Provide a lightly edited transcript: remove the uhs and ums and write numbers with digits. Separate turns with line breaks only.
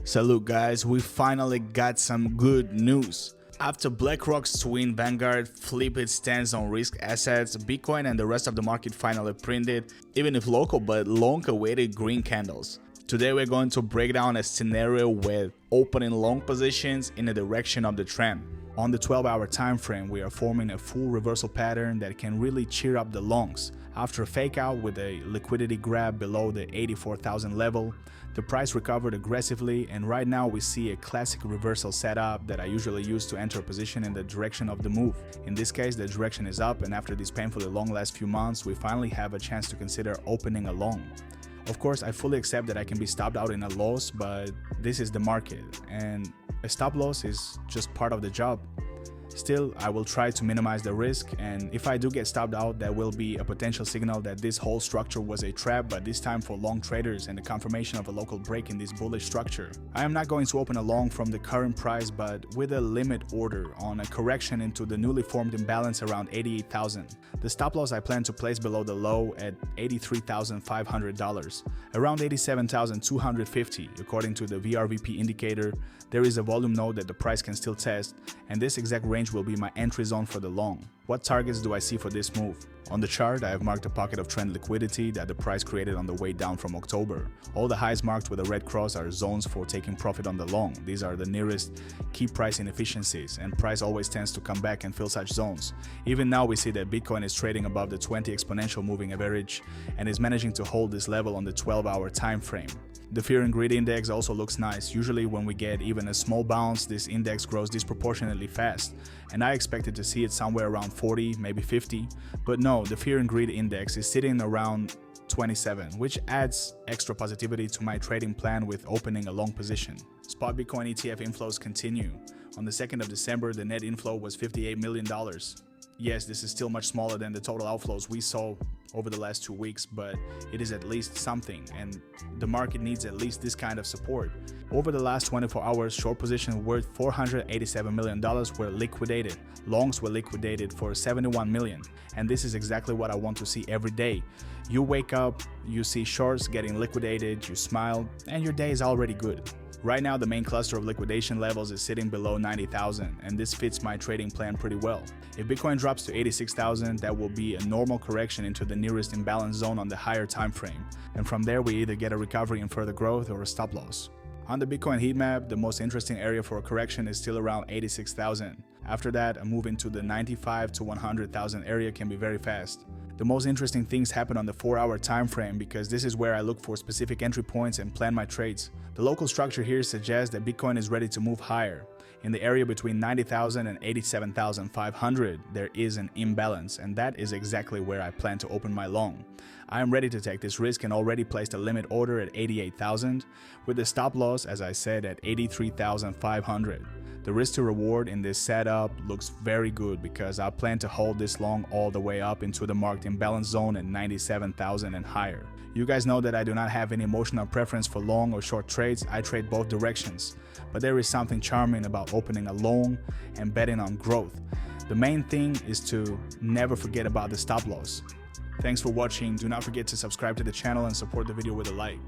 Salute guys, we finally got some good news. After BlackRock's twin Vanguard flip its stance on risk assets, Bitcoin and the rest of the market finally printed, even if local but long-awaited green candles. Today we're going to break down a scenario with opening long positions in the direction of the trend. On the 12-hour time frame, we are forming a full reversal pattern that can really cheer up the longs. After a fake out with a liquidity grab below the 84,000 level, the price recovered aggressively, and right now we see a classic reversal setup that I usually use to enter a position in the direction of the move. In this case, the direction is up, and after these painfully long last few months, we finally have a chance to consider opening a long. Of course, I fully accept that I can be stopped out in a loss, but this is the market, and a stop loss is just part of the job. Still, I will try to minimize the risk, and if I do get stopped out, that will be a potential signal that this whole structure was a trap, but this time for long traders and the confirmation of a local break in this bullish structure. I am not going to open a long from the current price, but with a limit order on a correction into the newly formed imbalance around 88,000. The stop loss I plan to place below the low at $83,500, around $87,250 according to the VRVP indicator. There is a volume node that the price can still test, and this exact range will be my entry zone for the long. What targets do I see for this move? On the chart, I have marked a pocket of trend liquidity that the price created on the way down from October. All the highs marked with a red cross are zones for taking profit on the long. These are the nearest key price inefficiencies, and price always tends to come back and fill such zones. Even now we see that Bitcoin is trading above the 20 exponential moving average and is managing to hold this level on the 12-hour time frame. The Fear and Greed Index also looks nice. Usually when we get even a small bounce, this index grows disproportionately fast, and I expected to see it somewhere around 40, maybe 50, but no, the Fear and Greed Index is sitting around 27, which adds extra positivity to my trading plan with opening a long position. Spot Bitcoin ETF inflows continue. On the 2nd of December, the net inflow was $58 million. Yes, this is still much smaller than the total outflows we saw over the last 2 weeks, but it is at least something, and the market needs at least this kind of support. Over the last 24 hours, short positions worth $487 million were liquidated. Longs were liquidated for $71 million, and this is exactly what I want to see every day. You wake up, you see shorts getting liquidated, you smile, and your day is already good. Right now, the main cluster of liquidation levels is sitting below 90,000, and this fits my trading plan pretty well. If Bitcoin drops to 86,000, that will be a normal correction into the nearest imbalance zone on the higher time frame, and from there we either get a recovery and further growth or a stop loss. On the Bitcoin heat map, the most interesting area for a correction is still around 86,000. After that, a move into the 95 to 100,000 area can be very fast. The most interesting things happen on the 4-hour time frame because this is where I look for specific entry points and plan my trades. The local structure here suggests that Bitcoin is ready to move higher. In the area between 90,000 and 87,500, there is an imbalance, and that is exactly where I plan to open my long. I am ready to take this risk and already placed a limit order at 88,000, with the stop loss, as I said, at 83,500. The risk to reward in this setup looks very good because I plan to hold this long all the way up into the marked imbalance zone at 97,000 and higher. You guys know that I do not have any emotional preference for long or short trades. I trade both directions, but there is something charming about opening a long and betting on growth. The main thing is to never forget about the stop loss. Thanks for watching. Do not forget to subscribe to the channel and support the video with a like.